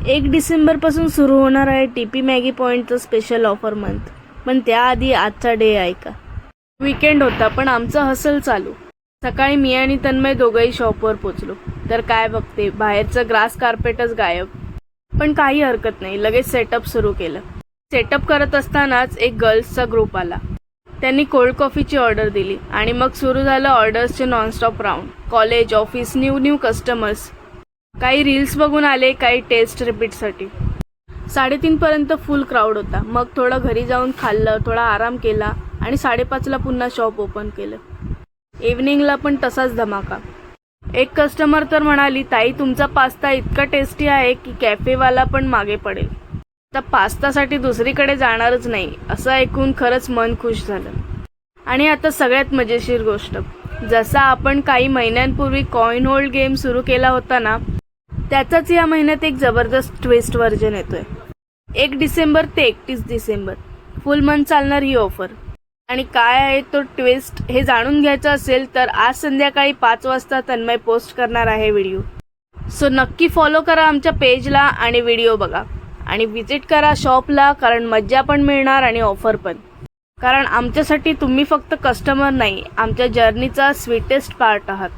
1 डिसेंबरपासून सुरू होणार आहे टीपी मॅगी पॉईंटचं स्पेशल ऑफर मंथ. पण त्याआधी आजचा डे ऐका. वीकेंड होता पण आमचं हसल चालू. सकाळी मी आणि तन्मय दोघंही शॉपवर पोचलो तर काय बघते, बाहेरचं ग्रास कार्पेटच गायब. पण काही हरकत नाही, लगेच सेटअप सुरू केलं. सेटअप करत असतानाच एक गर्ल्सचा ग्रुप आला. त्यांनी कोल्ड कॉफीची ऑर्डर दिली आणि मग सुरू झालं ऑर्डर्सचे nonstop round. College, office, new customers. काही रील्स बघून आले, काही टेस्ट रिपीटसाठी. 3:30 पर्यंत फुल क्राऊड होता. मग थोडं घरी जाऊन खाल्लं, थोडा आराम केला आणि 5:30ला पुन्हा शॉप ओपन केलं. इव्हनिंगला पण तसाच धमाका. एक कस्टमर तर म्हणाली, ताई तुमचा पास्ता इतका टेस्टी आहे की कॅफेवाला पण मागे पडेल. आता पास्तासाठी दुसरीकडे जाणारच नाही असं ऐकून खरंच मन खुश झालं. आणि आता सगळ्यात मजेशीर गोष्ट, जसा आपण काही महिन्यांपूर्वी कॉइन होल्ड गेम सुरू केला होता ना, त्याचाच या महिन्यात एक जबरदस्त ट्विस्ट व्हर्जन येतोय. 1 डिसेंबर ते 31 डिसेंबर फुल मंथ चालणार ही ऑफर. आणि काय आहे तो ट्विस्ट हे जाणून घ्यायचं असेल तर आज संध्याकाळी 5 वाजता तन्मय पोस्ट करणार आहे व्हिडिओ. सो नक्की फॉलो करा आमच्या पेजला आणि व्हिडिओ बघा. आणि विजिट करा शॉपला, कारण मज्जा पण मिळणार आणि ऑफर पण. कारण आमच्यासाठी तुम्ही फक्त कस्टमर नाही, आमच्या जर्नीचा स्वीटेस्ट पार्ट आहात.